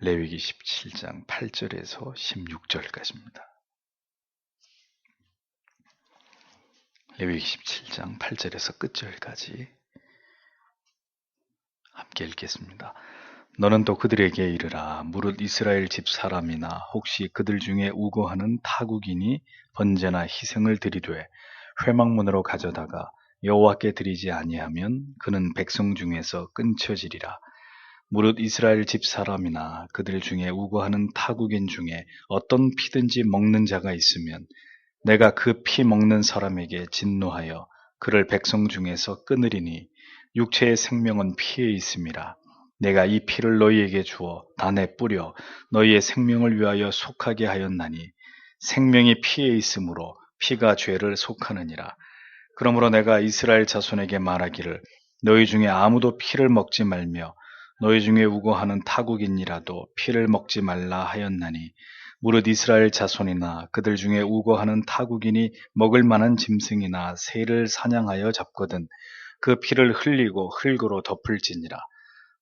레위기 17장 8절에서 16절까지입니다. 레위기 17장 8절에서 끝절까지 함께 읽겠습니다. 너는 또 그들에게 이르라. 무릇 이스라엘 집 사람이나 혹시 그들 중에 우고하는 타국인이 번제나 희생을 드리되 회막문으로 가져다가 여호와께 드리지 아니하면 그는 백성 중에서 끊쳐지리라. 무릇 이스라엘 집 사람이나 그들 중에 우고하는 타국인 중에 어떤 피든지 먹는 자가 있으면 내가 그 피 먹는 사람에게 진노하여 그를 백성 중에서 끊으리니 육체의 생명은 피에 있음이라. 내가 이 피를 너희에게 주어 단에 뿌려 너희의 생명을 위하여 속하게 하였나니 생명이 피에 있으므로 피가 죄를 속하느니라. 그러므로 내가 이스라엘 자손에게 말하기를 너희 중에 아무도 피를 먹지 말며 너희 중에 우고하는 타국인이라도 피를 먹지 말라 하였나니 무릇 이스라엘 자손이나 그들 중에 우고하는 타국인이 먹을 만한 짐승이나 새를 사냥하여 잡거든 그 피를 흘리고 흙으로 덮을지니라.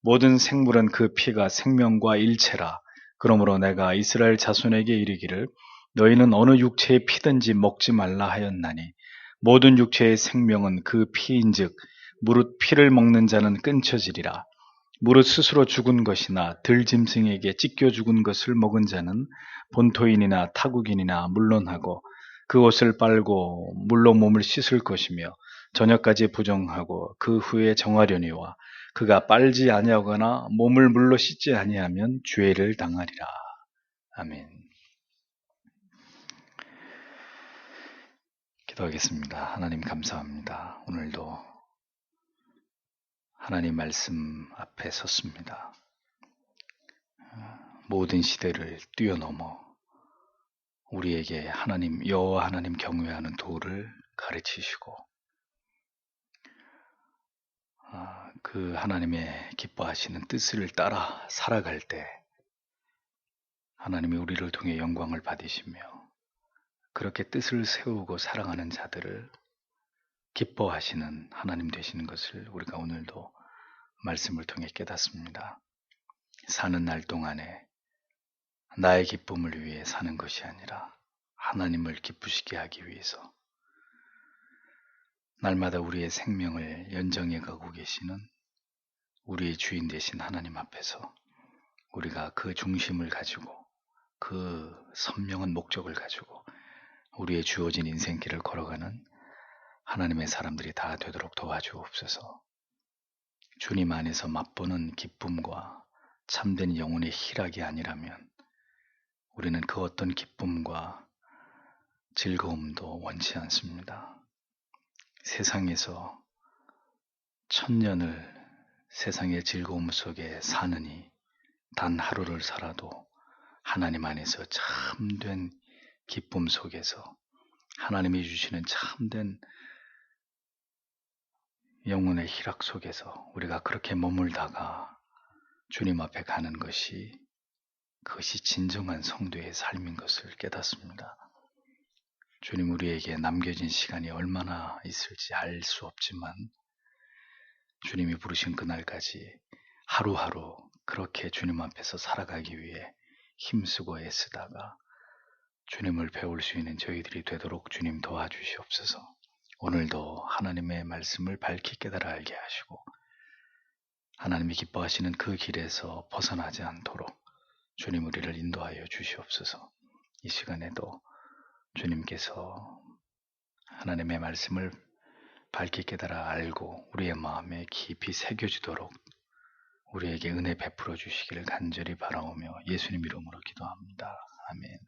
모든 생물은 그 피가 생명과 일체라. 그러므로 내가 이스라엘 자손에게 이르기를 너희는 어느 육체의 피든지 먹지 말라 하였나니 모든 육체의 생명은 그 피인즉 무릇 피를 먹는 자는 끊쳐지리라. 무릇 스스로 죽은 것이나 들짐승에게 찢겨 죽은 것을 먹은 자는 본토인이나 타국인이나 물론하고 그 옷을 빨고 물로 몸을 씻을 것이며 저녁까지 부정하고 그 후에 정하려니와 그가 빨지 아니하거나 몸을 물로 씻지 아니하면 죄를 당하리라. 아멘. 기도하겠습니다. 하나님 감사합니다. 오늘도 하나님 말씀 앞에 섰습니다. 모든 시대를 뛰어넘어 우리에게 하나님 여호와 하나님 경외하는 도를 가르치시고 그 하나님의 기뻐하시는 뜻을 따라 살아갈 때 하나님이 우리를 통해 영광을 받으시며 그렇게 뜻을 세우고 사랑하는 자들을 기뻐하시는 하나님 되시는 것을 우리가 오늘도 말씀을 통해 깨닫습니다. 사는 날 동안에 나의 기쁨을 위해 사는 것이 아니라 하나님을 기쁘시게 하기 위해서 날마다 우리의 생명을 연정해 가고 계시는 우리의 주인 되신 하나님 앞에서 우리가 그 중심을 가지고 그 선명한 목적을 가지고 우리의 주어진 인생길을 걸어가는 하나님의 사람들이 다 되도록 도와주옵소서. 주님 안에서 맛보는 기쁨과 참된 영혼의 희락이 아니라면 우리는 그 어떤 기쁨과 즐거움도 원치 않습니다. 세상에서 천년을 세상의 즐거움 속에 사느니 단 하루를 살아도 하나님 안에서 참된 기쁨 속에서 하나님이 주시는 참된 영혼의 희락 속에서 우리가 그렇게 머물다가 주님 앞에 가는 것이 그것이 진정한 성도의 삶인 것을 깨닫습니다. 주님 우리에게 남겨진 시간이 얼마나 있을지 알 수 없지만 주님이 부르신 그날까지 하루하루 그렇게 주님 앞에서 살아가기 위해 힘쓰고 애쓰다가 주님을 배울 수 있는 저희들이 되도록 주님 도와주시옵소서. 오늘도 하나님의 말씀을 밝히 깨달아 알게 하시고 하나님이 기뻐하시는 그 길에서 벗어나지 않도록 주님 우리를 인도하여 주시옵소서. 이 시간에도 주님께서 하나님의 말씀을 밝히 깨달아 알고 우리의 마음에 깊이 새겨지도록 우리에게 은혜 베풀어 주시기를 간절히 바라오며 예수님 이름으로 기도합니다. 아멘.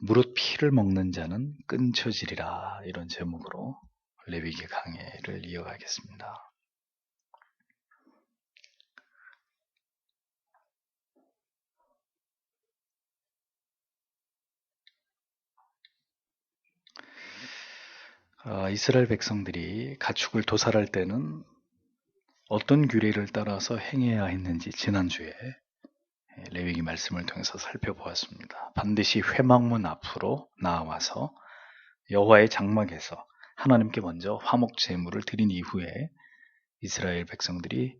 무릇 피를 먹는 자는 끊쳐지리라. 이런 제목으로 레위기 강해를 이어가겠습니다. 이스라엘 백성들이 가축을 도살할 때는 어떤 규례를 따라서 행해야 했는지 지난주에 레위기 말씀을 통해서 살펴보았습니다. 반드시 회막문 앞으로 나와서 여호와의 장막에서 하나님께 먼저 화목 제물을 드린 이후에 이스라엘 백성들이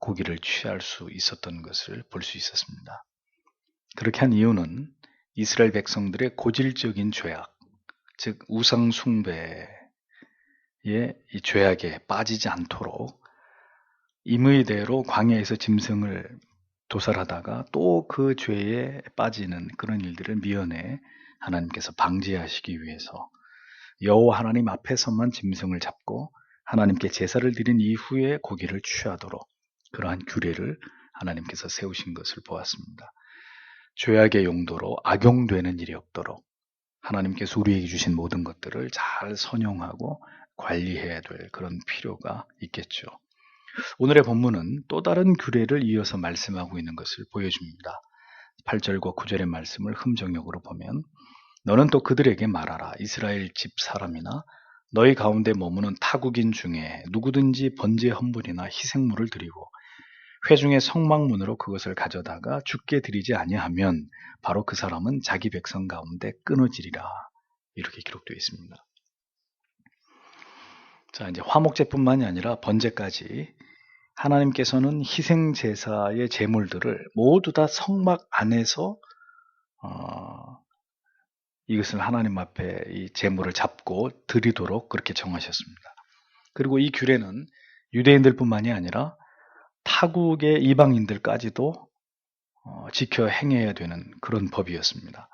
고기를 취할 수 있었던 것을 볼 수 있었습니다. 그렇게 한 이유는 이스라엘 백성들의 고질적인 죄악, 즉 우상 숭배의 이 죄악에 빠지지 않도록 임의대로 광야에서 짐승을 도살하다가 또 그 죄에 빠지는 그런 일들을 미연에 하나님께서 방지하시기 위해서 여호와 하나님 앞에서만 짐승을 잡고 하나님께 제사를 드린 이후에 고기를 취하도록 그러한 규례를 하나님께서 세우신 것을 보았습니다. 죄악의 용도로 악용되는 일이 없도록 하나님께서 우리에게 주신 모든 것들을 잘 선용하고 관리해야 될 그런 필요가 있겠죠. 오늘의 본문은 또 다른 규례를 이어서 말씀하고 있는 것을 보여줍니다. 8절과 9절의 말씀을 흠정역으로 보면 너는 또 그들에게 말하라. 이스라엘 집 사람이나 너희 가운데 머무는 타국인 중에 누구든지 번제 헌물이나 희생물을 드리고 회중의 성막문으로 그것을 가져다가 주께 드리지 아니하면 바로 그 사람은 자기 백성 가운데 끊어지리라. 이렇게 기록되어 있습니다. 자, 이제 화목제뿐만이 아니라 번제까지 하나님께서는 희생 제사의 제물들을 모두 다 성막 안에서 이것을 하나님 앞에 이 제물을 잡고 드리도록 그렇게 정하셨습니다. 그리고 이 규례는 유대인들뿐만이 아니라 타국의 이방인들까지도 지켜 행해야 되는 그런 법이었습니다.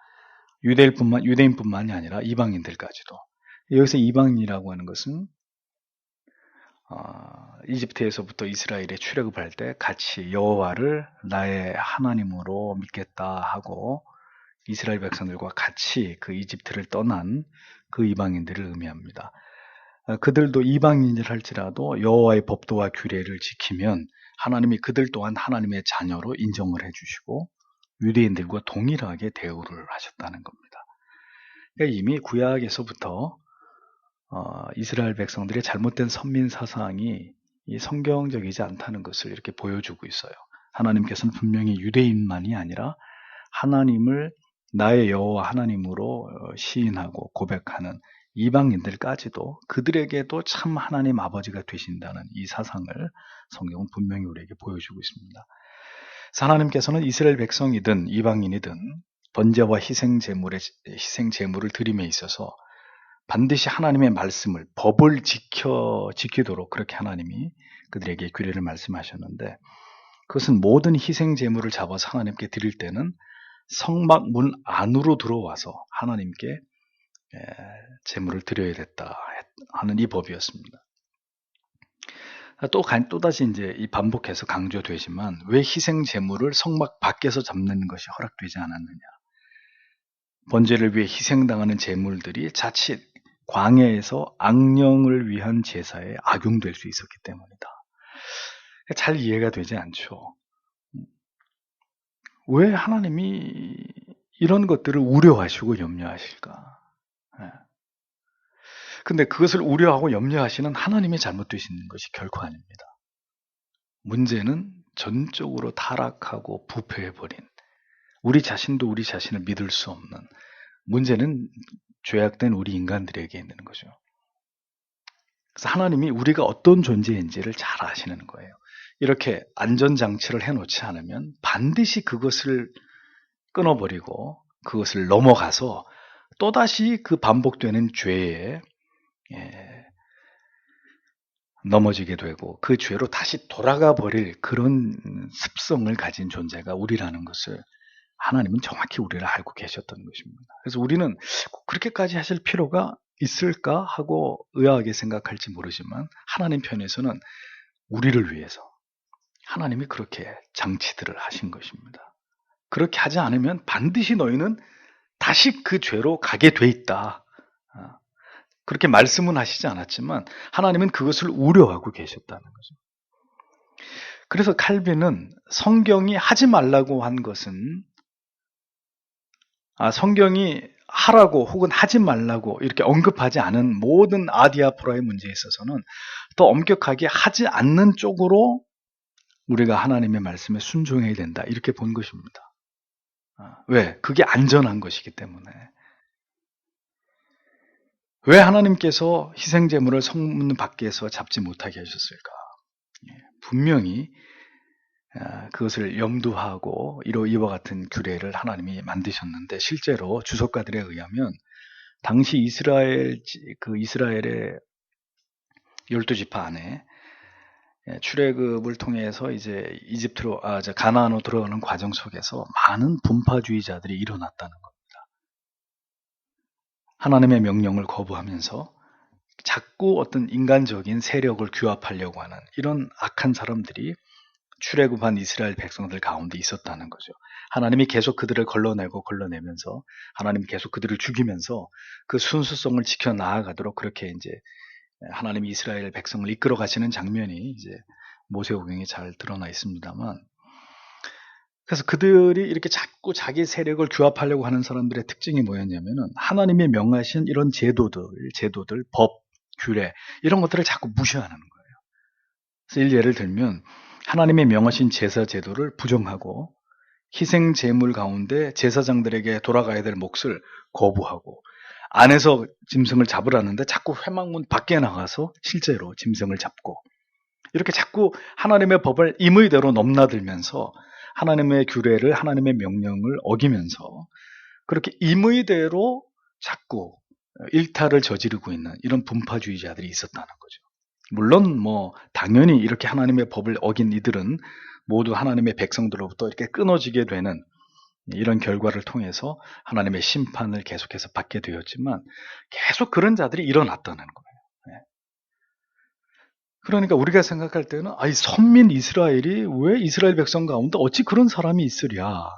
유대인뿐만이 아니라 이방인들까지도. 여기서 이방인이라고 하는 것은 이집트에서부터 이스라엘에 출애굽할 때 같이 여호와를 나의 하나님으로 믿겠다 하고 이스라엘 백성들과 같이 그 이집트를 떠난 그 이방인들을 의미합니다. 그들도 이방인이라 할지라도 여호와의 법도와 규례를 지키면 하나님이 그들 또한 하나님의 자녀로 인정을 해주시고 유대인들과 동일하게 대우를 하셨다는 겁니다. 그러니까 이미 구약에서부터 이스라엘 백성들의 잘못된 선민 사상이 이 성경적이지 않다는 것을 이렇게 보여주고 있어요. 하나님께서는 분명히 유대인만이 아니라 하나님을 나의 여호와 하나님으로 시인하고 고백하는 이방인들까지도 그들에게도 참 하나님 아버지가 되신다는 이 사상을 성경은 분명히 우리에게 보여주고 있습니다. 하나님께서는 이스라엘 백성이든 이방인이든 번제와 희생 제물을 드림에 있어서 반드시 하나님의 말씀을, 법을 지키도록 그렇게 하나님이 그들에게 규례를 말씀하셨는데 그것은 모든 희생 제물을 잡아서 하나님께 드릴 때는 성막 문 안으로 들어와서 하나님께 제물을 드려야 됐다 하는 이 법이었습니다. 또다시 이제 이 반복해서 강조되지만 왜 희생 제물을 성막 밖에서 잡는 것이 허락되지 않았느냐? 번제를 위해 희생당하는 제물들이 자칫 광야에서 악령을 위한 제사에 악용될 수 있었기 때문이다. 잘 이해가 되지 않죠. 왜 하나님이 이런 것들을 우려하시고 염려하실까? 근데 그것을 우려하고 염려하시는 하나님의 잘못되시는 것이 결코 아닙니다. 문제는 전적으로 타락하고 부패해버린 우리 자신도 우리 자신을 믿을 수 없는 문제는 죄악된 우리 인간들에게 있는 거죠. 그래서 하나님이 우리가 어떤 존재인지를 잘 아시는 거예요. 이렇게 안전장치를 해놓지 않으면 반드시 그것을 끊어버리고 그것을 넘어가서 또다시 그 반복되는 죄에 넘어지게 되고 그 죄로 다시 돌아가 버릴 그런 습성을 가진 존재가 우리라는 것을 하나님은 정확히 우리를 알고 계셨던 것입니다. 그래서 우리는 그렇게까지 하실 필요가 있을까 하고 의아하게 생각할지 모르지만 하나님 편에서는 우리를 위해서 하나님이 그렇게 장치들을 하신 것입니다. 그렇게 하지 않으면 반드시 너희는 다시 그 죄로 가게 돼 있다. 그렇게 말씀은 하시지 않았지만 하나님은 그것을 우려하고 계셨다는 거죠. 그래서 칼빈은 성경이 하지 말라고 한 것은 성경이 하라고 혹은 하지 말라고 이렇게 언급하지 않은 모든 아디아포라의 문제에 있어서는 더 엄격하게 하지 않는 쪽으로 우리가 하나님의 말씀에 순종해야 된다 이렇게 본 것입니다. 왜? 그게 안전한 것이기 때문에. 왜 하나님께서 희생제물을 성문 밖에서 잡지 못하게 하셨을까? 분명히 그것을 염두하고 이와 같은 규례를 하나님이 만드셨는데, 실제로 주석가들에 의하면 당시 이스라엘의 12지파 안에 출애굽을 통해서 이제 가나안으로 들어가는 과정 속에서 많은 분파주의자들이 일어났다는 겁니다. 하나님의 명령을 거부하면서 자꾸 어떤 인간적인 세력을 규합하려고 하는 이런 악한 사람들이 출애굽한 이스라엘 백성들 가운데 있었다는 거죠. 하나님이 계속 그들을 걸러내면서 하나님이 계속 그들을 죽이면서 그 순수성을 지켜 나아가도록 그렇게 이제 하나님이 이스라엘 백성을 이끌어 가시는 장면이 이제 모세오경에 잘 드러나 있습니다만, 그래서 그들이 이렇게 자꾸 자기 세력을 규합하려고 하는 사람들의 특징이 뭐였냐면은 하나님의 명하신 이런 제도들, 법, 규례 이런 것들을 자꾸 무시하는 거예요. 그래서 예를 들면 하나님의 명하신 제사 제도를 부정하고 희생 제물 가운데 제사장들에게 돌아가야 될 몫을 거부하고, 안에서 짐승을 잡으라는데 자꾸 회막문 밖에 나가서 실제로 짐승을 잡고, 이렇게 자꾸 하나님의 법을 임의대로 넘나들면서 하나님의 규례를, 하나님의 명령을 어기면서 그렇게 임의대로 자꾸 일탈을 저지르고 있는 이런 분파주의자들이 있었다는 거죠. 물론 당연히 이렇게 하나님의 법을 어긴 이들은 모두 하나님의 백성들로부터 이렇게 끊어지게 되는 이런 결과를 통해서 하나님의 심판을 계속해서 받게 되었지만, 계속 그런 자들이 일어났다는 거예요. 그러니까 우리가 생각할 때는 이 선민 이스라엘이 왜 이스라엘 백성 가운데 어찌 그런 사람이 있으랴,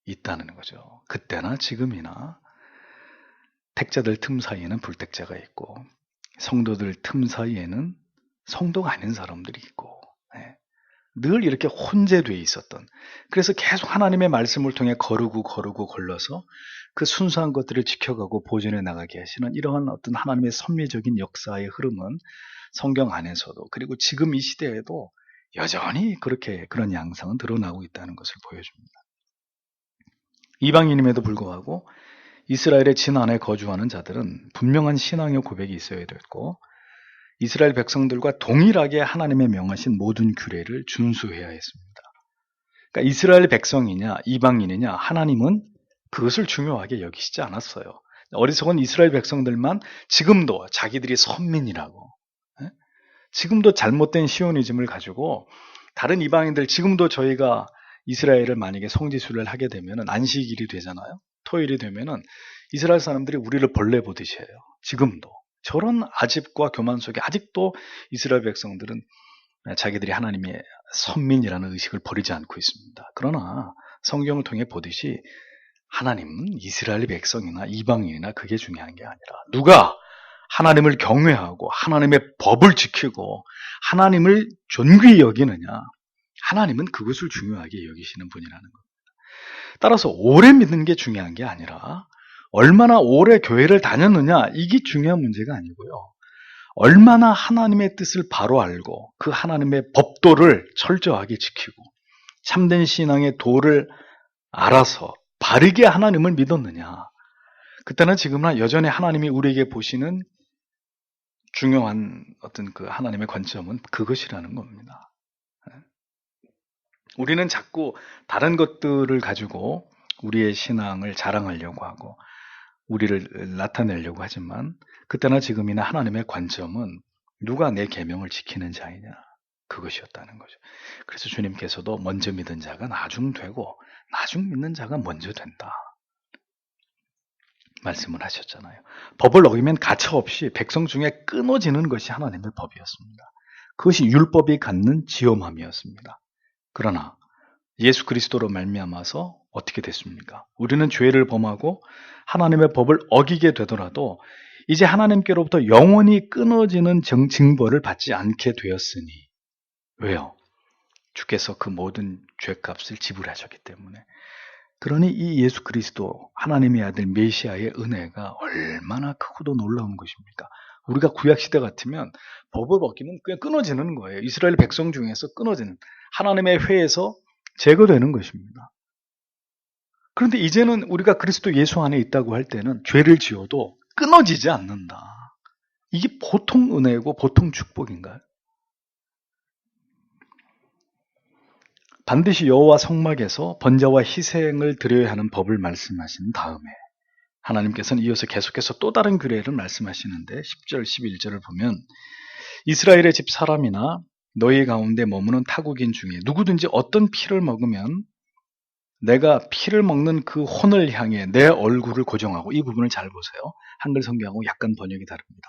있다는 거죠. 그때나 지금이나 택자들 틈 사이에는 불택자가 있고, 성도들 틈 사이에는 성도가 아닌 사람들이 있고, 늘 이렇게 혼재되어 있었던, 그래서 계속 하나님의 말씀을 통해 거르고 걸러서 그 순수한 것들을 지켜가고 보존해 나가게 하시는 이러한 어떤 하나님의 섭리적인 역사의 흐름은 성경 안에서도, 그리고 지금 이 시대에도 여전히 그런 양상은 드러나고 있다는 것을 보여줍니다. 이방인임에도 불구하고 이스라엘의 진안에 거주하는 자들은 분명한 신앙의 고백이 있어야 됐고, 이스라엘 백성들과 동일하게 하나님의 명하신 모든 규례를 준수해야 했습니다. 그러니까 이스라엘 백성이냐 이방인이냐 하나님은 그것을 중요하게 여기시지 않았어요. 어리석은 이스라엘 백성들만 지금도 자기들이 선민이라고, 지금도 잘못된 시오니즘을 가지고 다른 이방인들, 지금도 저희가 이스라엘을 만약에 성지순례를 하게 되면 안식일이 되잖아요. 토요일이 되면은 이스라엘 사람들이 우리를 벌레 보듯이 해요. 지금도 저런 아집과 교만 속에 아직도 이스라엘 백성들은 자기들이 하나님의 선민이라는 의식을 버리지 않고 있습니다. 그러나 성경을 통해 보듯이 하나님은 이스라엘 백성이나 이방인이나 그게 중요한 게 아니라 누가 하나님을 경외하고 하나님의 법을 지키고 하나님을 존귀히 여기느냐, 하나님은 그것을 중요하게 여기시는 분이라는 겁니다. 따라서 오래 믿는 게 중요한 게 아니라 얼마나 오래 교회를 다녔느냐, 이게 중요한 문제가 아니고요. 얼마나 하나님의 뜻을 바로 알고 그 하나님의 법도를 철저하게 지키고 참된 신앙의 도를 알아서 바르게 하나님을 믿었느냐. 그때는 지금은 여전히 하나님이 우리에게 보시는 중요한 어떤 그 하나님의 관점은 그것이라는 겁니다. 우리는 자꾸 다른 것들을 가지고 우리의 신앙을 자랑하려고 하고 우리를 나타내려고 하지만, 그때나 지금이나 하나님의 관점은 누가 내 계명을 지키는 자이냐, 그것이었다는 거죠. 그래서 주님께서도 먼저 믿은 자가 나중 되고 나중 믿는 자가 먼저 된다 말씀을 하셨잖아요. 법을 어기면 가차없이 백성 중에 끊어지는 것이 하나님의 법이었습니다. 그것이 율법이 갖는 지엄함이었습니다. 그러나 예수 그리스도로 말미암아서 어떻게 됐습니까? 우리는 죄를 범하고 하나님의 법을 어기게 되더라도 이제 하나님께로부터 영원히 끊어지는 징벌을 받지 않게 되었으니. 왜요? 주께서 그 모든 죄값을 지불하셨기 때문에. 그러니 이 예수 그리스도 하나님의 아들 메시아의 은혜가 얼마나 크고도 놀라운 것입니까? 우리가 구약시대 같으면 법을 어기면 그냥 끊어지는 거예요. 이스라엘 백성 중에서 끊어지는, 하나님의 회에서 제거되는 것입니다. 그런데 이제는 우리가 그리스도 예수 안에 있다고 할 때는 죄를 지어도 끊어지지 않는다. 이게 보통 은혜고 보통 축복인가요? 반드시 여호와 성막에서 번제와 희생을 드려야 하는 법을 말씀하신 다음에 하나님께서는 이어서 계속해서 또 다른 규례를 말씀하시는데 10절, 11절을 보면 이스라엘의 집 사람이나 너희 가운데 머무는 타국인 중에 누구든지 어떤 피를 먹으면 내가 피를 먹는 그 혼을 향해 내 얼굴을 고정하고, 이 부분을 잘 보세요. 한글 성경하고 약간 번역이 다릅니다.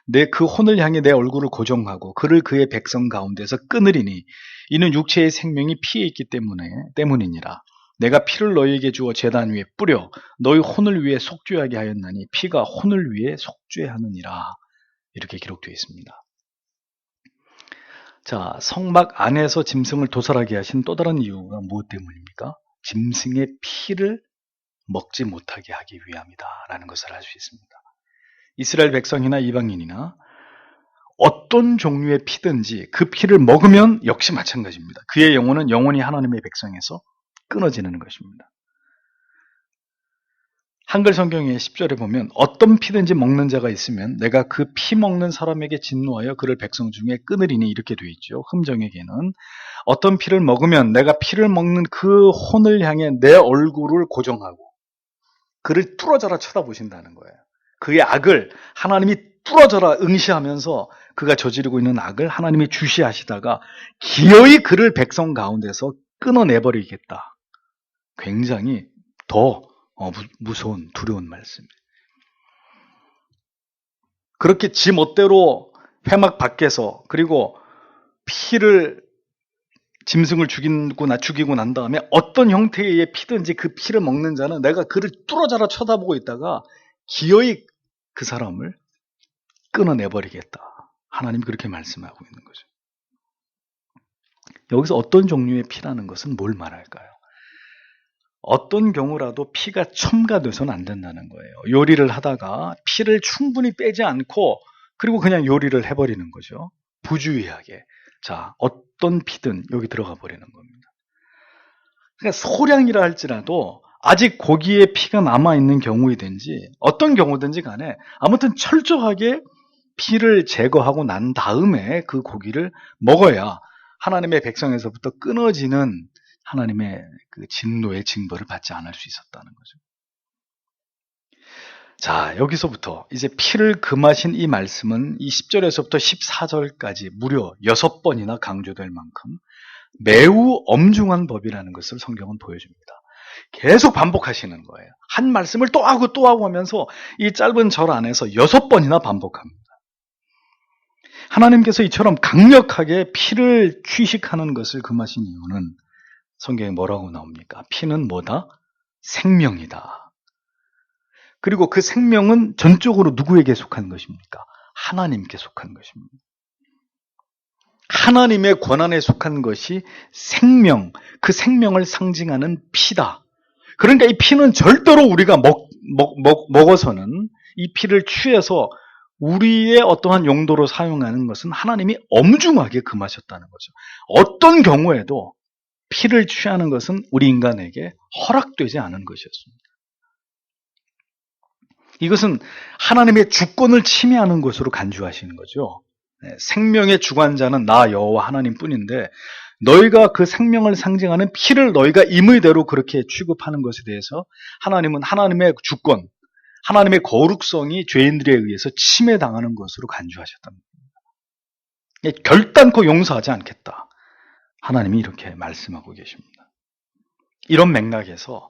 내 그 혼을 향해 내 얼굴을 고정하고 그를 그의 백성 가운데서 끊으리니 이는 육체의 생명이 피에 있기 때문이니라. 내가 피를 너희에게 주어 제단 위에 뿌려 너희 혼을 위해 속죄하게 하였나니 피가 혼을 위해 속죄하느니라. 이렇게 기록되어 있습니다. 자, 성막 안에서 짐승을 도살하게 하신 또 다른 이유가 무엇 때문입니까? 짐승의 피를 먹지 못하게 하기 위함이다 라는 것을 알 수 있습니다. 이스라엘 백성이나 이방인이나 어떤 종류의 피든지 그 피를 먹으면 역시 마찬가지입니다. 그의 영혼은 영원히 하나님의 백성에서 끊어지는 것입니다. 한글 성경의 10절에 보면 어떤 피든지 먹는 자가 있으면 내가 그 피 먹는 사람에게 진노하여 그를 백성 중에 끊으리니 이렇게 되어 있죠. 흠정에게는 어떤 피를 먹으면 내가 피를 먹는 그 혼을 향해 내 얼굴을 고정하고 그를 뚫어져라 쳐다보신다는 거예요. 그의 악을 하나님이 뚫어져라 응시하면서 그가 저지르고 있는 악을 하나님이 주시하시다가 기어이 그를 백성 가운데서 끊어내버리겠다. 굉장히 더 무서운, 두려운 말씀이에요. 그렇게 지 멋대로 회막 밖에서 그리고 짐승을 죽이고 난 다음에 어떤 형태의 피든지 그 피를 먹는 자는 내가 그를 뚫어져라 쳐다보고 있다가 기어이 그 사람을 끊어내버리겠다. 하나님이 그렇게 말씀하고 있는 거죠. 여기서 어떤 종류의 피라는 것은 뭘 말할까요? 어떤 경우라도 피가 첨가돼서는 안 된다는 거예요. 요리를 하다가 피를 충분히 빼지 않고 그리고 그냥 요리를 해버리는 거죠. 부주의하게. 자, 어떤 피든 여기 들어가 버리는 겁니다. 그러니까 소량이라 할지라도 아직 고기에 피가 남아있는 경우이든지 어떤 경우든지 간에 아무튼 철저하게 피를 제거하고 난 다음에 그 고기를 먹어야 하나님의 백성에서부터 끊어지는 하나님의 그 진노의 징벌을 받지 않을 수 있었다는 거죠. 자, 여기서부터 이제 피를 금하신 이 말씀은 이 10절에서부터 14절까지 무려 6번이나 강조될 만큼 매우 엄중한 법이라는 것을 성경은 보여줍니다. 계속 반복하시는 거예요. 한 말씀을 또 하고 하면서 이 짧은 절 안에서 6번이나 반복합니다. 하나님께서 이처럼 강력하게 피를 취식하는 것을 금하신 이유는 성경에 뭐라고 나옵니까? 피는 뭐다? 생명이다. 그리고 그 생명은 전적으로 누구에게 속한 것입니까? 하나님께 속한 것입니다. 하나님의 권한에 속한 것이 생명, 그 생명을 상징하는 피다. 그러니까 이 피는 절대로 우리가 먹어서는 이 피를 취해서 우리의 어떠한 용도로 사용하는 것은 하나님이 엄중하게 금하셨다는 거죠. 어떤 경우에도 피를 취하는 것은 우리 인간에게 허락되지 않은 것이었습니다. 이것은 하나님의 주권을 침해하는 것으로 간주하시는 거죠. 생명의 주관자는 나 여호와 하나님뿐인데 너희가 그 생명을 상징하는 피를 너희가 임의대로 그렇게 취급하는 것에 대해서 하나님은 하나님의 주권, 하나님의 거룩성이 죄인들에 의해서 침해당하는 것으로 간주하셨답니다. 결단코 용서하지 않겠다. 하나님이 이렇게 말씀하고 계십니다. 이런 맥락에서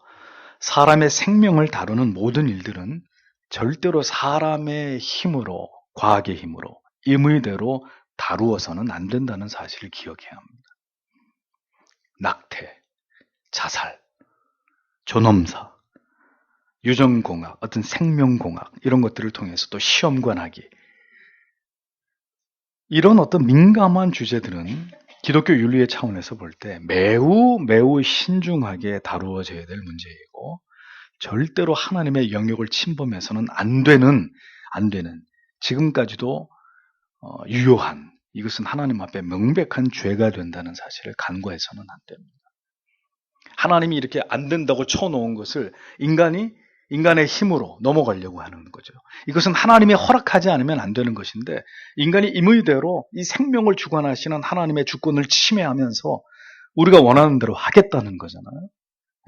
사람의 생명을 다루는 모든 일들은 절대로 사람의 힘으로, 과학의 힘으로, 임의대로 다루어서는 안 된다는 사실을 기억해야 합니다. 낙태, 자살, 존엄사, 유전공학, 어떤 생명공학 이런 것들을 통해서 또 시험관하기 이런 어떤 민감한 주제들은 기독교 윤리의 차원에서 볼 때 매우 신중하게 다루어져야 될 문제이고 절대로 하나님의 영역을 침범해서는 안 되는 지금까지도 유효한 이것은 하나님 앞에 명백한 죄가 된다는 사실을 간과해서는 안 됩니다. 하나님이 이렇게 안 된다고 쳐놓은 것을 인간의 힘으로 넘어가려고 하는 거죠. 이것은 하나님이 허락하지 않으면 안 되는 것인데 인간이 임의대로 이 생명을 주관하시는 하나님의 주권을 침해하면서 우리가 원하는 대로 하겠다는 거잖아요.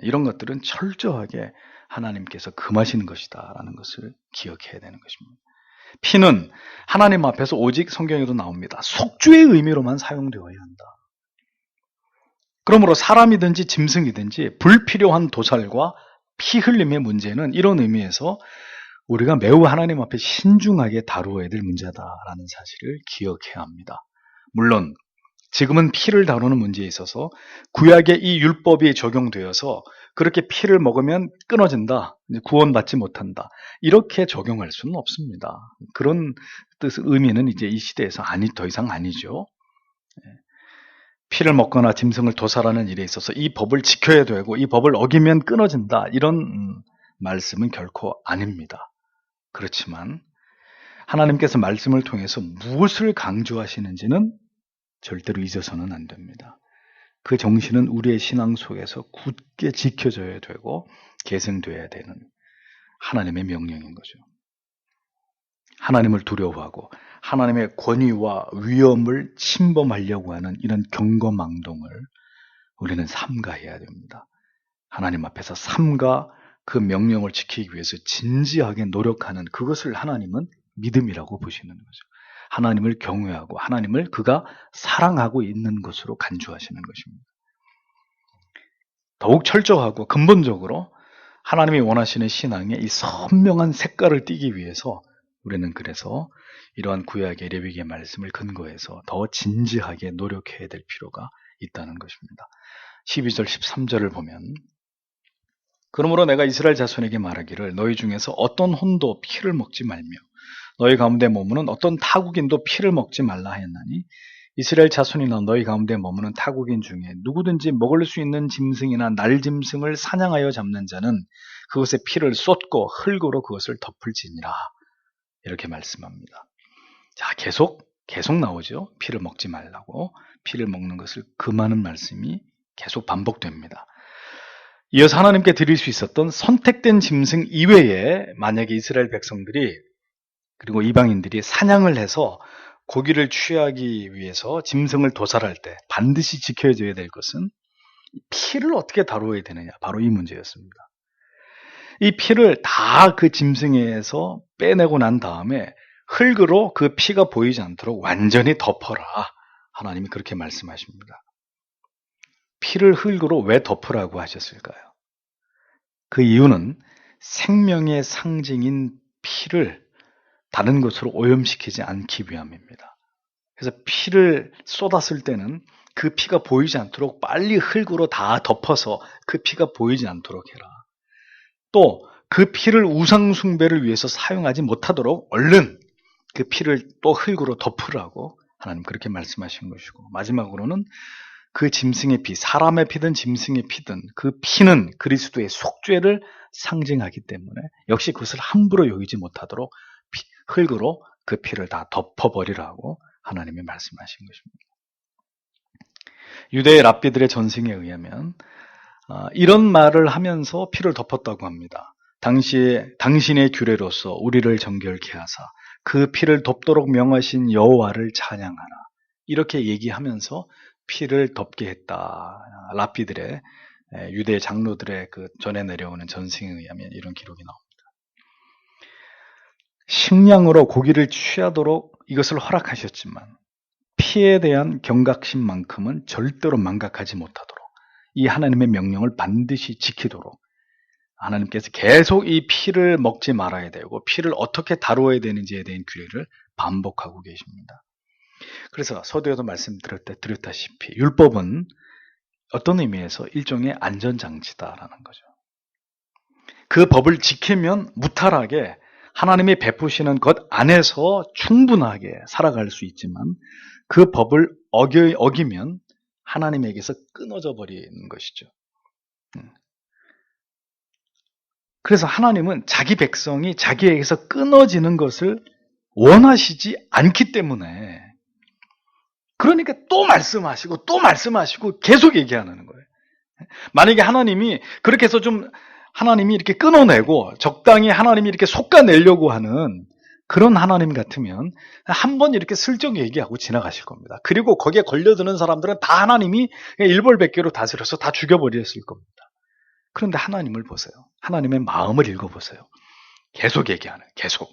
이런 것들은 철저하게 하나님께서 금하시는 것이다 라는 것을 기억해야 되는 것입니다. 피는 하나님 앞에서 오직 성경에도 나옵니다. 속죄의 의미로만 사용되어야 한다. 그러므로 사람이든지 짐승이든지 불필요한 도살과 피 흘림의 문제는 이런 의미에서 우리가 매우 하나님 앞에 신중하게 다루어야 될 문제다라는 사실을 기억해야 합니다. 물론 지금은 피를 다루는 문제에 있어서 구약의 이 율법이 적용되어서 그렇게 피를 먹으면 끊어진다, 구원받지 못한다, 이렇게 적용할 수는 없습니다. 그런 의미는 이제 이 시대에서 더 이상 아니죠. 피를 먹거나 짐승을 도살하는 일에 있어서 이 법을 지켜야 되고 이 법을 어기면 끊어진다, 이런 말씀은 결코 아닙니다. 그렇지만 하나님께서 말씀을 통해서 무엇을 강조하시는지는 절대로 잊어서는 안 됩니다. 그 정신은 우리의 신앙 속에서 굳게 지켜져야 되고 계승돼야 되는 하나님의 명령인 거죠. 하나님을 두려워하고 하나님의 권위와 위엄을 침범하려고 하는 이런 경거망동을 우리는 삼가해야 됩니다. 하나님 앞에서 삼가 그 명령을 지키기 위해서 진지하게 노력하는 그것을 하나님은 믿음이라고 보시는 거죠. 하나님을 경외하고 하나님을 그가 사랑하고 있는 것으로 간주하시는 것입니다. 더욱 철저하고 근본적으로 하나님이 원하시는 신앙의 이 선명한 색깔을 띠기 위해서 우리는 그래서 이러한 구약의 레위기의 말씀을 근거해서 더 진지하게 노력해야 될 필요가 있다는 것입니다. 12절 13절을 보면 그러므로 내가 이스라엘 자손에게 말하기를 너희 중에서 어떤 혼도 피를 먹지 말며 너희 가운데 머무는 어떤 타국인도 피를 먹지 말라 하였나니 이스라엘 자손이나 너희 가운데 머무는 타국인 중에 누구든지 먹을 수 있는 짐승이나 날짐승을 사냥하여 잡는 자는 그것의 피를 쏟고 흙으로 그것을 덮을지니라. 이렇게 말씀합니다. 자, 계속 나오죠. 피를 먹지 말라고. 피를 먹는 것을 금하는 말씀이 계속 반복됩니다. 이어서 하나님께 드릴 수 있었던 선택된 짐승 이외에 만약에 이스라엘 백성들이 그리고 이방인들이 사냥을 해서 고기를 취하기 위해서 짐승을 도살할 때 반드시 지켜져야 될 것은 피를 어떻게 다루어야 되느냐, 바로 이 문제였습니다. 이 피를 다 그 짐승에서 빼내고 난 다음에 흙으로 그 피가 보이지 않도록 완전히 덮어라. 하나님이 그렇게 말씀하십니다. 피를 흙으로 왜 덮으라고 하셨을까요? 그 이유는 생명의 상징인 피를 다른 것으로 오염시키지 않기 위함입니다. 그래서 피를 쏟았을 때는 그 피가 보이지 않도록 빨리 흙으로 다 덮어서 그 피가 보이지 않도록 해라. 또 그 피를 우상 숭배를 위해서 사용하지 못하도록 얼른 그 피를 또 흙으로 덮으라고 하나님 그렇게 말씀하신 것이고, 마지막으로는 그 짐승의 피, 사람의 피든 짐승의 피든 그 피는 그리스도의 속죄를 상징하기 때문에 역시 그것을 함부로 여기지 못하도록 흙으로 그 피를 다 덮어버리라고 하나님이 말씀하신 것입니다. 유대의 랍비들의 전승에 의하면 이런 말을 하면서 피를 덮었다고 합니다. 당신의 규례로서 우리를 정결케 하사 그 피를 덮도록 명하신 여호와를 찬양하라. 이렇게 얘기하면서 피를 덮게 했다. 랍비들의 유대 장로들의 그 전해 내려오는 전승에 의하면 이런 기록이 나옵니다. 식량으로 고기를 취하도록 이것을 허락하셨지만 피에 대한 경각심만큼은 절대로 망각하지 못하도록 이 하나님의 명령을 반드시 지키도록 하나님께서 계속 이 피를 먹지 말아야 되고 피를 어떻게 다루어야 되는지에 대한 규례를 반복하고 계십니다. 그래서 서두에도 말씀드렸다시피 율법은 어떤 의미에서 일종의 안전장치다라는 거죠. 그 법을 지키면 무탈하게 하나님이 베푸시는 것 안에서 충분하게 살아갈 수 있지만 그 법을 어기면 하나님에게서 끊어져 버리는 것이죠. 그래서 하나님은 자기 백성이 자기에게서 끊어지는 것을 원하시지 않기 때문에 그러니까 또 말씀하시고 계속 얘기하는 거예요. 만약에 하나님이 그렇게 해서 좀 하나님이 이렇게 끊어내고 적당히 하나님이 이렇게 솎아내려고 하는 그런 하나님 같으면 한 번 이렇게 슬쩍 얘기하고 지나가실 겁니다. 그리고 거기에 걸려드는 사람들은 다 하나님이 일벌백계로 다스려서 다 죽여버렸을 겁니다. 그런데 하나님을 보세요. 하나님의 마음을 읽어보세요. 계속 얘기하는, 계속.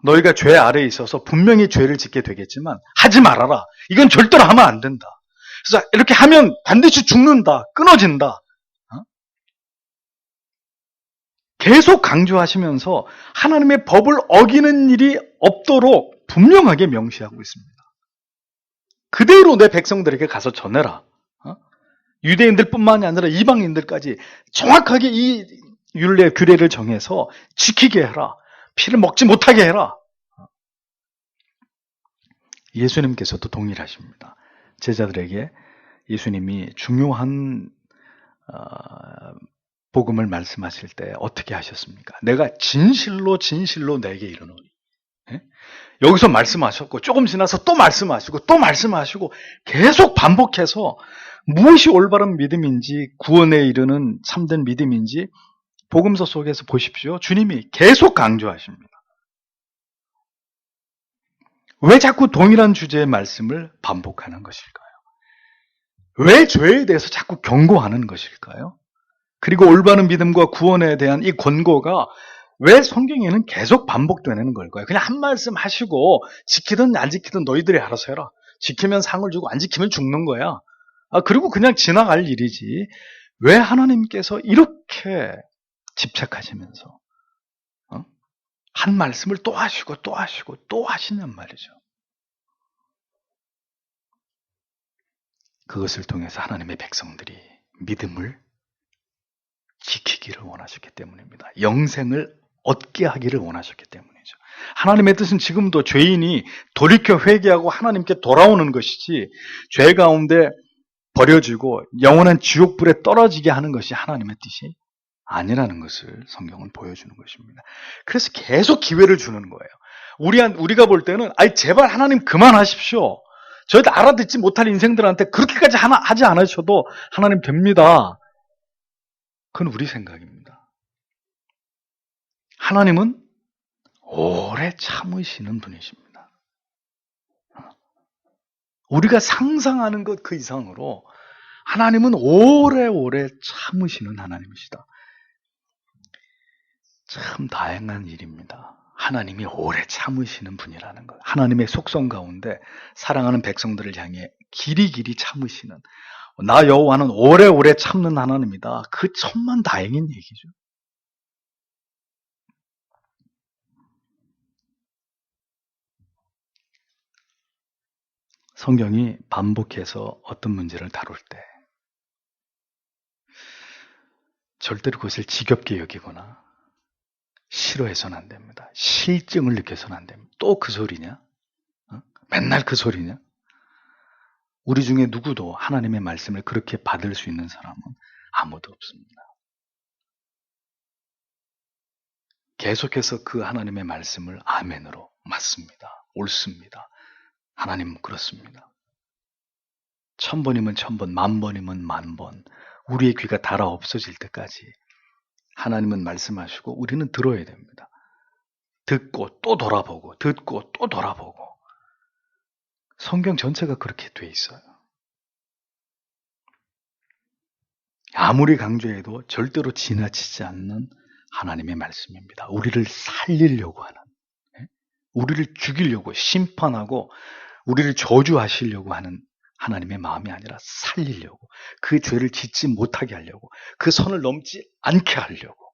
너희가 죄 아래에 있어서 분명히 죄를 짓게 되겠지만 하지 말아라. 이건 절대로 하면 안 된다. 그래서 이렇게 하면 반드시 죽는다. 끊어진다. 계속 강조하시면서 하나님의 법을 어기는 일이 없도록 분명하게 명시하고 있습니다. 그대로 내 백성들에게 가서 전해라. 유대인들뿐만이 아니라 이방인들까지 정확하게 이 율례, 규례를 정해서 지키게 해라. 피를 먹지 못하게 해라. 예수님께서도 동일하십니다. 제자들에게 예수님이 중요한 복음을 말씀하실 때 어떻게 하셨습니까? 내가 진실로 진실로 내게 이르노니. 여기서 말씀하셨고 조금 지나서 또 말씀하시고 또 말씀하시고 계속 반복해서 무엇이 올바른 믿음인지 구원에 이르는 참된 믿음인지 복음서 속에서 보십시오. 주님이 계속 강조하십니다. 왜 자꾸 동일한 주제의 말씀을 반복하는 것일까요? 왜 죄에 대해서 자꾸 경고하는 것일까요? 그리고 올바른 믿음과 구원에 대한 이 권고가 왜 성경에는 계속 반복되는 걸까요? 그냥 한 말씀 하시고 지키든 안 지키든 너희들이 알아서 해라. 지키면 상을 주고 안 지키면 죽는 거야. 그리고 그냥 지나갈 일이지. 왜 하나님께서 이렇게 집착하시면서 한 말씀을 또 하시고 또 하시고 또 하시냔 말이죠. 그것을 통해서 하나님의 백성들이 믿음을 지키기를 원하셨기 때문입니다. 영생을 얻게 하기를 원하셨기 때문이죠. 하나님의 뜻은 지금도 죄인이 돌이켜 회개하고 하나님께 돌아오는 것이지 죄 가운데 버려지고 영원한 지옥불에 떨어지게 하는 것이 하나님의 뜻이 아니라는 것을 성경은 보여주는 것입니다. 그래서 계속 기회를 주는 거예요. 우리가 볼 때는 제발 하나님 그만하십시오. 저희도 알아듣지 못할 인생들한테 그렇게까지 하지 않으셔도 하나님 됩니다. 그건 우리 생각입니다. 하나님은 오래 참으시는 분이십니다. 우리가 상상하는 것 그 이상으로 하나님은 오래오래 참으시는 하나님이시다. 참 다양한 일입니다. 하나님이 오래 참으시는 분이라는 것. 하나님의 속성 가운데 사랑하는 백성들을 향해 길이길이 참으시는, 나 여호와는 오래오래 참는 하나님이다. 그 천만 다행인 얘기죠. 성경이 반복해서 어떤 문제를 다룰 때 절대로 그것을 지겹게 여기거나 싫어해서는 안 됩니다. 실증을 느껴서는 안 됩니다. 또 그 소리냐? 맨날 그 소리냐? 우리 중에 누구도 하나님의 말씀을 그렇게 받을 수 있는 사람은 아무도 없습니다. 계속해서 그 하나님의 말씀을 아멘으로 맞습니다. 옳습니다. 하나님 그렇습니다. 1000번이면 1000번, 10,000번이면 10,000번 우리의 귀가 닳아 없어질 때까지 하나님은 말씀하시고 우리는 들어야 됩니다. 듣고 또 돌아보고 듣고 또 돌아보고 성경 전체가 그렇게 돼 있어요. 아무리 강조해도 절대로 지나치지 않는 하나님의 말씀입니다. 우리를 살리려고 하는, 우리를 죽이려고 심판하고 우리를 저주하시려고 하는 하나님의 마음이 아니라 살리려고, 그 죄를 짓지 못하게 하려고, 그 선을 넘지 않게 하려고.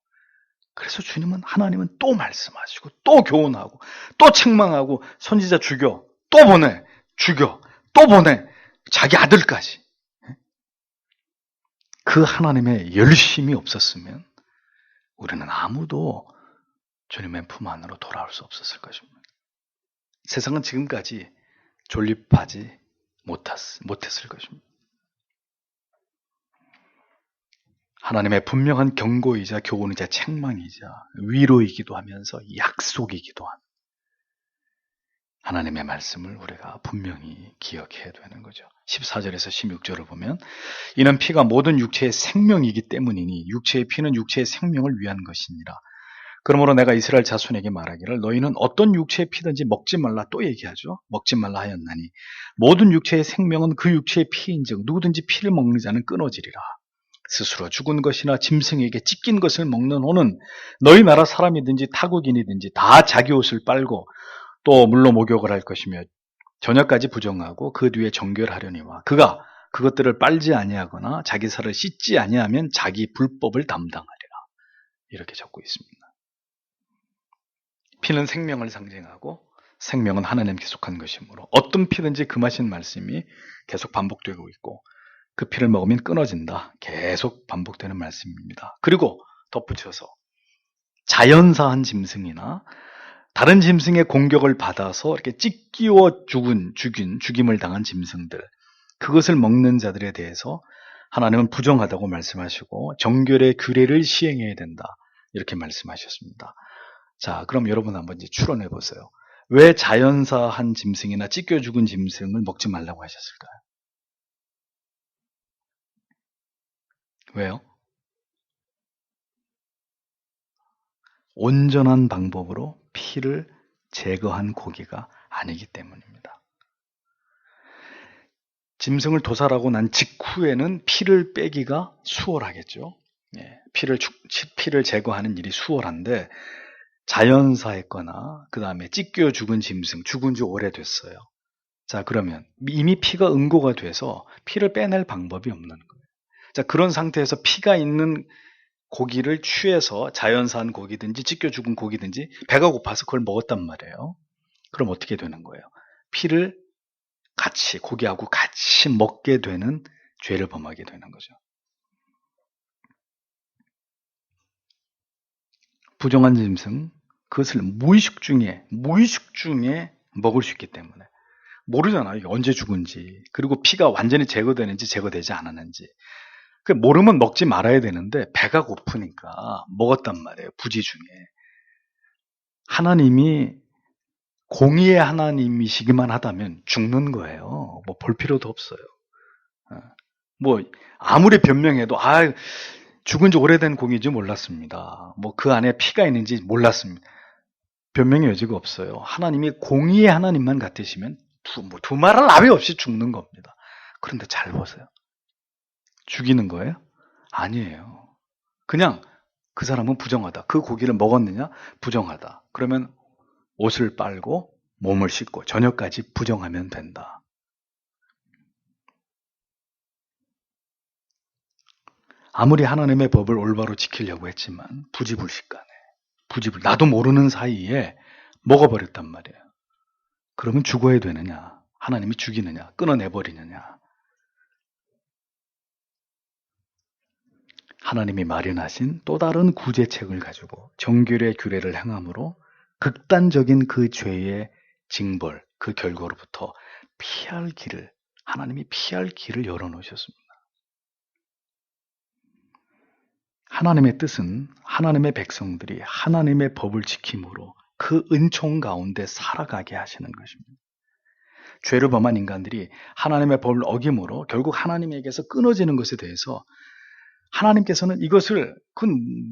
그래서 하나님은 또 말씀하시고 또 교훈하고 또 책망하고 선지자 죽여, 또 보내, 죽여, 또 보내, 자기 아들까지. 그 하나님의 열심이 없었으면 우리는 아무도 주님의 품 안으로 돌아올 수 없었을 것입니다. 세상은 지금까지 존립하지 못했을 것입니다. 하나님의 분명한 경고이자 교훈이자 책망이자 위로이기도 하면서 약속이기도 한 하나님의 말씀을 우리가 분명히 기억해야 되는 거죠. 14절에서 16절을 보면 이는 피가 모든 육체의 생명이기 때문이니 육체의 피는 육체의 생명을 위한 것이니라. 그러므로 내가 이스라엘 자손에게 말하기를 너희는 어떤 육체의 피든지 먹지 말라 또 얘기하죠. 먹지 말라 하였나니 모든 육체의 생명은 그 육체의 피인즉 누구든지 피를 먹는 자는 끊어지리라. 스스로 죽은 것이나 짐승에게 찢긴 것을 먹는 호는 너희 나라 사람이든지 타국인이든지 다 자기 옷을 빨고 또 물로 목욕을 할 것이며 저녁까지 부정하고 그 뒤에 정결하려니와 그가 그것들을 빨지 아니하거나 자기 살을 씻지 아니하면 자기 불법을 담당하리라. 이렇게 적고 있습니다. 피는 생명을 상징하고 생명은 하나님께 속한 것이므로 어떤 피든지 금하신 말씀이 계속 반복되고 있고 그 피를 먹으면 끊어진다. 계속 반복되는 말씀입니다. 그리고 덧붙여서 자연사한 짐승이나 다른 짐승의 공격을 받아서 이렇게 찢기워 죽임을 당한 짐승들, 그것을 먹는 자들에 대해서 하나님은 부정하다고 말씀하시고 정결의 규례를 시행해야 된다. 이렇게 말씀하셨습니다. 자, 그럼 여러분 한번 이제 추론해 보세요. 왜 자연사한 짐승이나 찢겨 죽은 짐승을 먹지 말라고 하셨을까요? 왜요? 온전한 방법으로 피를 제거한 고기가 아니기 때문입니다. 짐승을 도살하고 난 직후에는 피를 빼기가 수월하겠죠. 예, 피를 제거하는 일이 수월한데 자연사했거나 그 다음에 찢겨 죽은 짐승, 죽은 지 오래됐어요. 자, 그러면 이미 피가 응고가 돼서 피를 빼낼 방법이 없는 거예요. 자, 그런 상태에서 피가 있는 고기를 취해서 자연산 고기든지 찢겨 죽은 고기든지 배가 고파서 그걸 먹었단 말이에요. 그럼 어떻게 되는 거예요? 피를 같이 고기하고 같이 먹게 되는 죄를 범하게 되는 거죠. 부정한 짐승, 그것을 무의식 중에 먹을 수 있기 때문에 모르잖아. 이게 언제 죽은지, 그리고 피가 완전히 제거되는지 제거되지 않았는지. 모르면 먹지 말아야 되는데 배가 고프니까 먹었단 말이에요. 부지 중에. 하나님이 공의의 하나님이시기만 하다면 죽는 거예요. 뭐 볼 필요도 없어요. 뭐 아무리 변명해도 죽은 지 오래된 공이지 몰랐습니다. 뭐 그 안에 피가 있는지 몰랐습니다. 변명의 여지가 없어요. 하나님이 공의의 하나님만 같으시면 두말할 나위 없이 죽는 겁니다. 그런데 잘 보세요. 죽이는 거예요? 아니에요. 그냥 그 사람은 부정하다. 그 고기를 먹었느냐? 부정하다. 그러면 옷을 빨고 몸을 씻고 저녁까지 부정하면 된다. 아무리 하나님의 법을 올바로 지키려고 했지만 부지불식간에 나도 모르는 사이에 먹어버렸단 말이에요. 그러면 죽어야 되느냐? 하나님이 죽이느냐? 끊어내버리느냐? 하나님이 마련하신 또 다른 구제책을 가지고 정결의 규례를 행함으로 극단적인 그 죄의 징벌, 그 결과로부터 하나님이 피할 길을 열어놓으셨습니다. 하나님의 뜻은 하나님의 백성들이 하나님의 법을 지킴으로 그 은총 가운데 살아가게 하시는 것입니다. 죄를 범한 인간들이 하나님의 법을 어김으로 결국 하나님에게서 끊어지는 것에 대해서 하나님께서는 이것을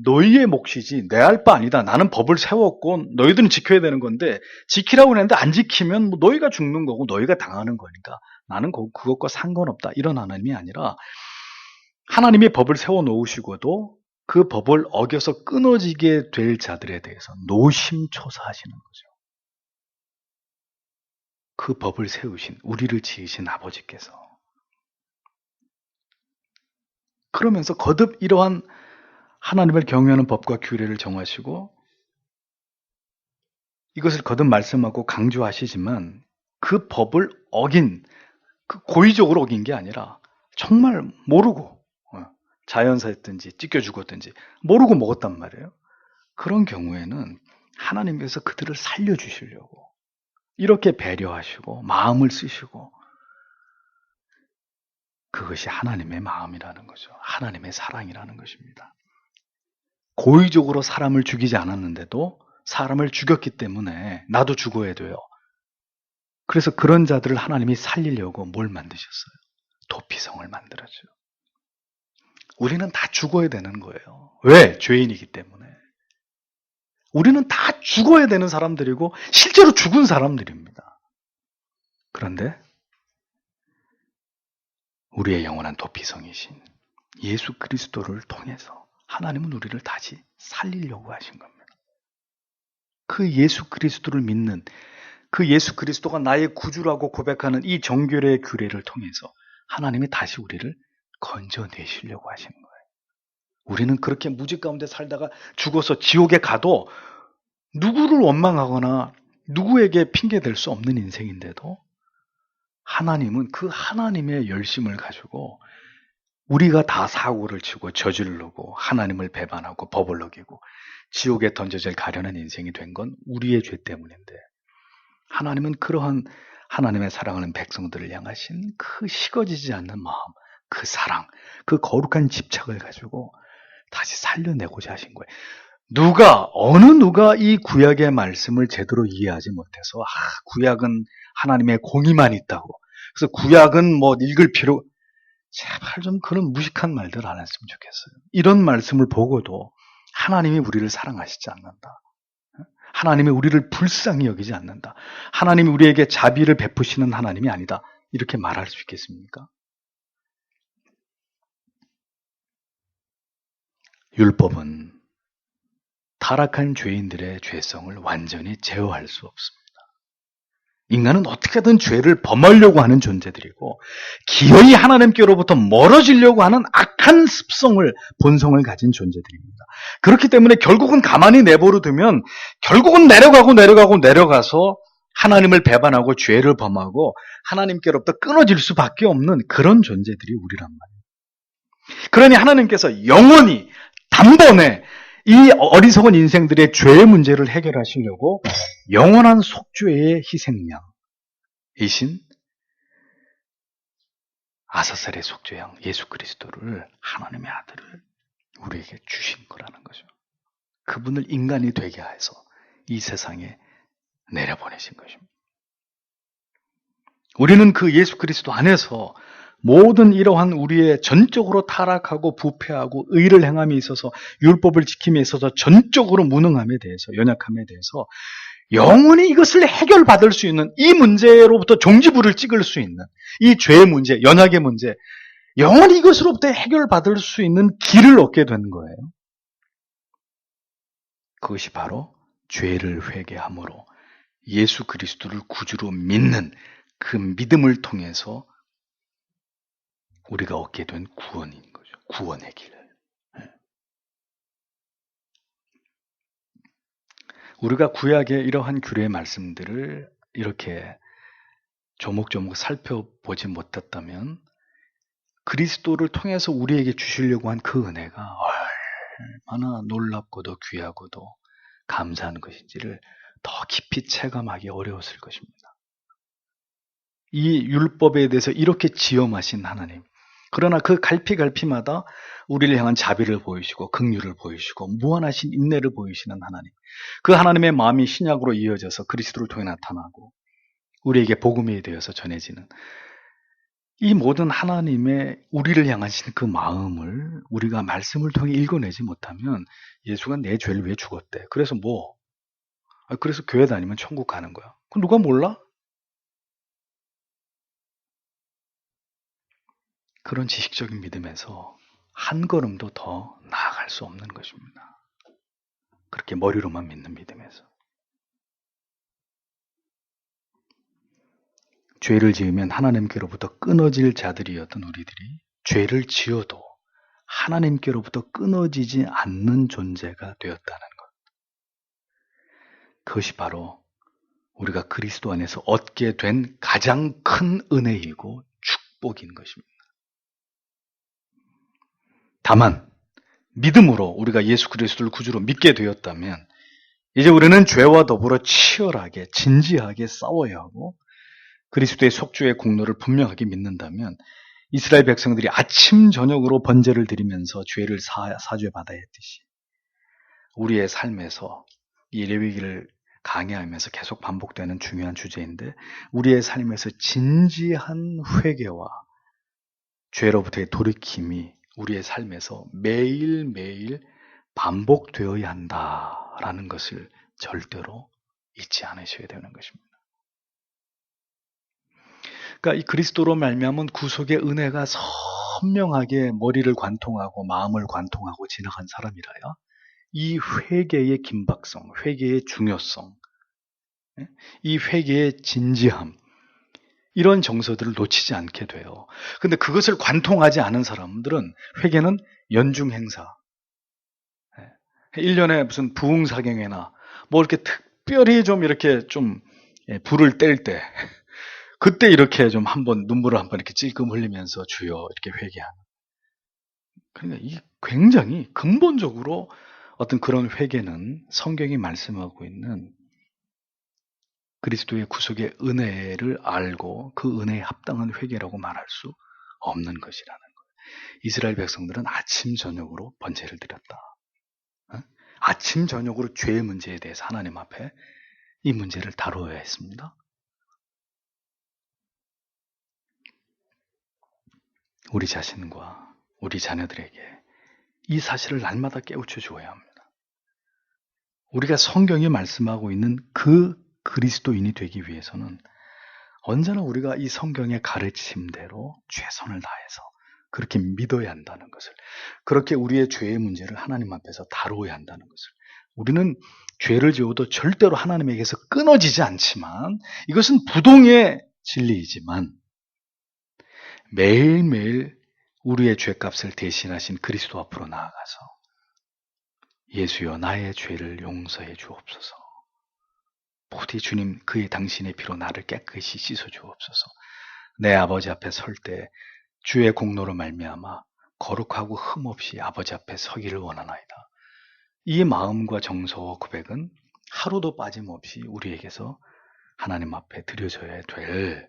너희의 몫이지 내 할 바 아니다. 나는 법을 세웠고 너희들은 지켜야 되는 건데 지키라고 했는데 안 지키면 너희가 죽는 거고 너희가 당하는 거니까 나는 그것과 상관없다. 이런 하나님이 아니라 하나님이 법을 세워놓으시고도 그 법을 어겨서 끊어지게 될 자들에 대해서 노심초사하시는 거죠. 그 법을 세우신, 우리를 지으신 아버지께서. 그러면서 거듭 이러한 하나님을 경외하는 법과 규례를 정하시고 이것을 거듭 말씀하고 강조하시지만 그 법을 고의적으로 어긴 게 아니라 정말 모르고 자연사였든지 찢겨 죽었든지 모르고 먹었단 말이에요. 그런 경우에는 하나님께서 그들을 살려주시려고 이렇게 배려하시고 마음을 쓰시고 그것이 하나님의 마음이라는 거죠. 하나님의 사랑이라는 것입니다. 고의적으로 사람을 죽이지 않았는데도 사람을 죽였기 때문에 나도 죽어야 돼요. 그래서 그런 자들을 하나님이 살리려고 뭘 만드셨어요? 도피성을 만들었죠. 우리는 다 죽어야 되는 거예요. 왜? 죄인이기 때문에. 우리는 다 죽어야 되는 사람들이고 실제로 죽은 사람들입니다. 그런데 우리의 영원한 도피성이신 예수 그리스도를 통해서 하나님은 우리를 다시 살리려고 하신 겁니다. 그 예수 그리스도를 믿는, 그 예수 그리스도가 나의 구주라고 고백하는 이 정결의 규례를 통해서 하나님이 다시 우리를 건져내시려고 하시는 거예요. 우리는 그렇게 무지 가운데 살다가 죽어서 지옥에 가도 누구를 원망하거나 누구에게 핑계댈 수 없는 인생인데도 하나님은 그 하나님의 열심을 가지고 우리가 다 사고를 치고 저지르고 하나님을 배반하고 법을 어기고 지옥에 던져질 가련한 인생이 된 건 우리의 죄 때문인데, 하나님은 그러한 하나님의 사랑하는 백성들을 향하신 그 식어지지 않는 마음, 그 사랑, 그 거룩한 집착을 가지고 다시 살려내고자 하신 거예요. 어느 누가 이 구약의 말씀을 제대로 이해하지 못해서 구약은 하나님의 공의만 있다고, 그래서 구약은 읽을 필요, 제발 좀 그런 무식한 말들 안 했으면 좋겠어요. 이런 말씀을 보고도 하나님이 우리를 사랑하시지 않는다, 하나님이 우리를 불쌍히 여기지 않는다, 하나님이 우리에게 자비를 베푸시는 하나님이 아니다, 이렇게 말할 수 있겠습니까? 율법은 타락한 죄인들의 죄성을 완전히 제어할 수 없습니다. 인간은 어떻게든 죄를 범하려고 하는 존재들이고 기어이 하나님께로부터 멀어지려고 하는 악한 습성을, 본성을 가진 존재들입니다. 그렇기 때문에 결국은 가만히 내버려 두면 결국은 내려가서 하나님을 배반하고 죄를 범하고 하나님께로부터 끊어질 수밖에 없는 그런 존재들이 우리란 말이에요. 그러니 하나님께서 영원히 단번에 이 어리석은 인생들의 죄의 문제를 해결하시려고 영원한 속죄의 희생양이신 아사살의 속죄양 예수 그리스도를, 하나님의 아들을 우리에게 주신 거라는 거죠. 그분을 인간이 되게 해서 이 세상에 내려보내신 것입니다. 우리는 그 예수 그리스도 안에서 모든 이러한 우리의 전적으로 타락하고 부패하고 의를 행함에 있어서, 율법을 지킴에 있어서 전적으로 무능함에 대해서, 연약함에 대해서 영원히 이것을 해결받을 수 있는, 이 문제로부터 종지부를 찍을 수 있는 이 죄의 문제, 연약의 문제, 영원히 이것으로부터 해결받을 수 있는 길을 얻게 된 거예요. 그것이 바로 죄를 회개함으로 예수 그리스도를 구주로 믿는 그 믿음을 통해서 우리가 얻게 된 구원인 거죠. 구원의 길. 우리가 구약의 이러한 규례의 말씀들을 이렇게 조목조목 살펴보지 못했다면 그리스도를 통해서 우리에게 주시려고 한 그 은혜가 얼마나 놀랍고도 귀하고도 감사한 것인지를 더 깊이 체감하기 어려웠을 것입니다. 이 율법에 대해서 이렇게 지엄하신 하나님, 그러나 그 갈피갈피마다 우리를 향한 자비를 보이시고 긍휼을 보이시고 무한하신 인내를 보이시는 하나님, 그 하나님의 마음이 신약으로 이어져서 그리스도를 통해 나타나고 우리에게 복음에 대해서 전해지는 이 모든 하나님의 우리를 향하신 그 마음을 우리가 말씀을 통해 읽어내지 못하면, 예수가 내 죄를 위해 죽었대, 그래서 그래서 교회 다니면 천국 가는 거야, 그럼 누가 몰라? 그런 지식적인 믿음에서 한 걸음도 더 나아갈 수 없는 것입니다. 그렇게 머리로만 믿는 믿음에서. 죄를 지으면 하나님께로부터 끊어질 자들이었던 우리들이 죄를 지어도 하나님께로부터 끊어지지 않는 존재가 되었다는 것. 그것이 바로 우리가 그리스도 안에서 얻게 된 가장 큰 은혜이고 축복인 것입니다. 다만 믿음으로 우리가 예수 그리스도를 구주로 믿게 되었다면 이제 우리는 죄와 더불어 치열하게 진지하게 싸워야 하고, 그리스도의 속죄의 공로를 분명하게 믿는다면 이스라엘 백성들이 아침 저녁으로 번제를 드리면서 죄를 사죄받아야 했듯이 우리의 삶에서 이 레위기를 강해하면서 계속 반복되는 중요한 주제인데, 우리의 삶에서 진지한 회개와 죄로부터의 돌이킴이 우리의 삶에서 매일매일 반복되어야 한다 라는 것을 절대로 잊지 않으셔야 되는 것입니다. 그러니까 이 그리스도로 말미암은 구속의 은혜가 선명하게 머리를 관통하고 마음을 관통하고 지나간 사람이라야 이 회개의 긴박성, 회개의 중요성, 이 회개의 진지함, 이런 정서들을 놓치지 않게 돼요. 근데 그것을 관통하지 않은 사람들은 회개는 연중 행사, 1년에 무슨 부흥사경회나 뭐 이렇게 특별히 좀 이렇게 좀 불을 뗄 때 그때 이렇게 좀 한번 눈물을 한번 이렇게 찔끔 흘리면서 주여 이렇게 회개하는. 그러니까 이 굉장히 근본적으로 어떤 그런 회개는 성경이 말씀하고 있는 그리스도의 구속의 은혜를 알고 그 은혜에 합당한 회개라고 말할 수 없는 것이라는 거예요. 이스라엘 백성들은 아침 저녁으로 번제를 드렸다. 아침 저녁으로 죄의 문제에 대해서 하나님 앞에 이 문제를 다루어야 했습니다. 우리 자신과 우리 자녀들에게 이 사실을 날마다 깨우쳐 주어야 합니다. 우리가 성경이 말씀하고 있는 그 그리스도인이 되기 위해서는 언제나 우리가 이 성경의 가르침대로 최선을 다해서 그렇게 믿어야 한다는 것을, 그렇게 우리의 죄의 문제를 하나님 앞에서 다루어야 한다는 것을, 우리는 죄를 지어도 절대로 하나님에게서 끊어지지 않지만 이것은 부동의 진리이지만 매일매일 우리의 죄값을 대신하신 그리스도 앞으로 나아가서 예수여 나의 죄를 용서해 주옵소서. 부디 주님 그의 당신의 피로 나를 깨끗이 씻어 주옵소서. 내 아버지 앞에 설 때 주의 공로로 말미암아 거룩하고 흠없이 아버지 앞에 서기를 원하나이다. 이 마음과 정서와 고백은 하루도 빠짐없이 우리에게서 하나님 앞에 드려져야 될,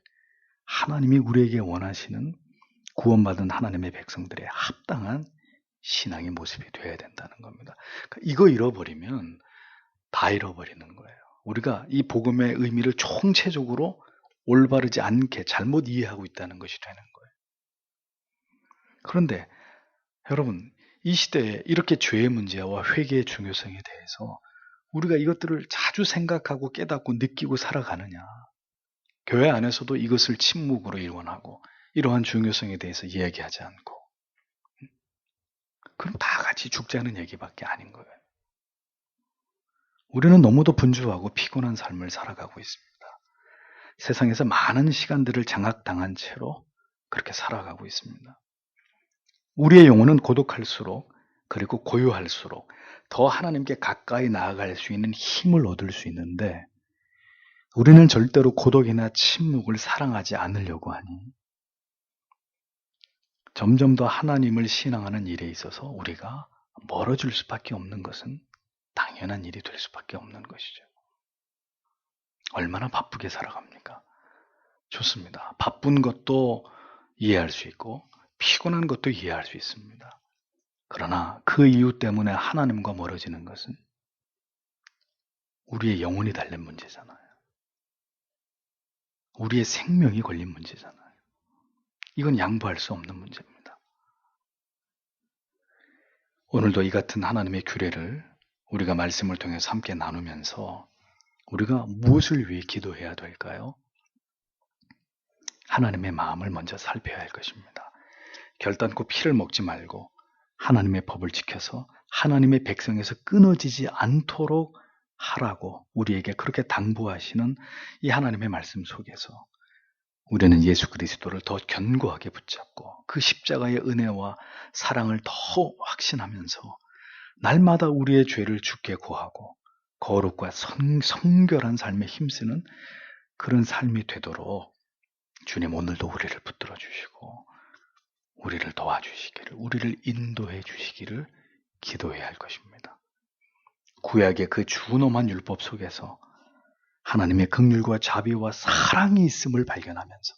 하나님이 우리에게 원하시는 구원받은 하나님의 백성들의 합당한 신앙의 모습이 되어야 된다는 겁니다. 이거 잃어버리면 다 잃어버리는 거예요. 우리가 이 복음의 의미를 총체적으로 올바르지 않게 잘못 이해하고 있다는 것이 되는 거예요. 그런데 여러분, 이 시대에 이렇게 죄의 문제와 회개의 중요성에 대해서 우리가 이것들을 자주 생각하고 깨닫고 느끼고 살아가느냐? 교회 안에서도 이것을 침묵으로 일관하고 이러한 중요성에 대해서 이야기하지 않고, 그럼 다 같이 죽자는 얘기밖에 아닌 거예요. 우리는 너무도 분주하고 피곤한 삶을 살아가고 있습니다. 세상에서 많은 시간들을 장악당한 채로 그렇게 살아가고 있습니다. 우리의 영혼은 고독할수록, 그리고 고요할수록 더 하나님께 가까이 나아갈 수 있는 힘을 얻을 수 있는데, 우리는 절대로 고독이나 침묵을 사랑하지 않으려고 하니 점점 더 하나님을 신앙하는 일에 있어서 우리가 멀어질 수밖에 없는 것은 당연한 일이 될 수밖에 없는 것이죠. 얼마나 바쁘게 살아갑니까? 좋습니다. 바쁜 것도 이해할 수 있고 피곤한 것도 이해할 수 있습니다. 그러나 그 이유 때문에 하나님과 멀어지는 것은 우리의 영혼이 달린 문제잖아요. 우리의 생명이 걸린 문제잖아요. 이건 양보할 수 없는 문제입니다. 오늘도 이 같은 하나님의 규례를 우리가 말씀을 통해서 함께 나누면서 우리가 무엇을 위해 기도해야 될까요? 하나님의 마음을 먼저 살펴야 할 것입니다. 결단코 피를 먹지 말고 하나님의 법을 지켜서 하나님의 백성에서 끊어지지 않도록 하라고 우리에게 그렇게 당부하시는 이 하나님의 말씀 속에서 우리는 예수 그리스도를 더 견고하게 붙잡고 그 십자가의 은혜와 사랑을 더 확신하면서 날마다 우리의 죄를 주께 고하고 거룩과 성결한 삶에 힘쓰는 그런 삶이 되도록 주님 오늘도 우리를 붙들어 주시고 우리를 도와주시기를, 우리를 인도해 주시기를 기도해야 할 것입니다. 구약의 그 준엄한 율법 속에서 하나님의 긍휼과 자비와 사랑이 있음을 발견하면서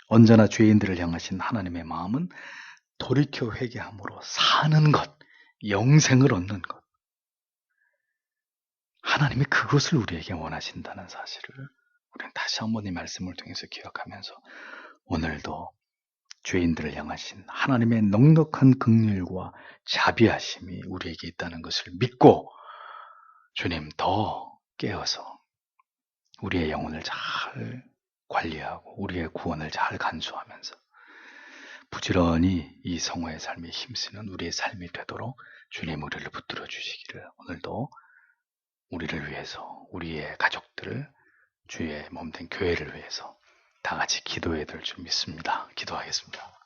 언제나 죄인들을 향하신 하나님의 마음은 돌이켜 회개함으로 사는 것, 영생을 얻는 것, 하나님이 그것을 우리에게 원하신다는 사실을 우리는 다시 한번 이 말씀을 통해서 기억하면서 오늘도 죄인들을 향하신 하나님의 넉넉한 긍휼과 자비하심이 우리에게 있다는 것을 믿고 주님 더 깨어서 우리의 영혼을 잘 관리하고 우리의 구원을 잘 간수하면서 부지런히 이 성화의 삶에 힘쓰는 우리의 삶이 되도록 주님 우리를 붙들어 주시기를 오늘도 우리를 위해서 우리의 가족들을 주의 몸된 교회를 위해서 다 같이 기도해야 될 줄 믿습니다. 기도하겠습니다.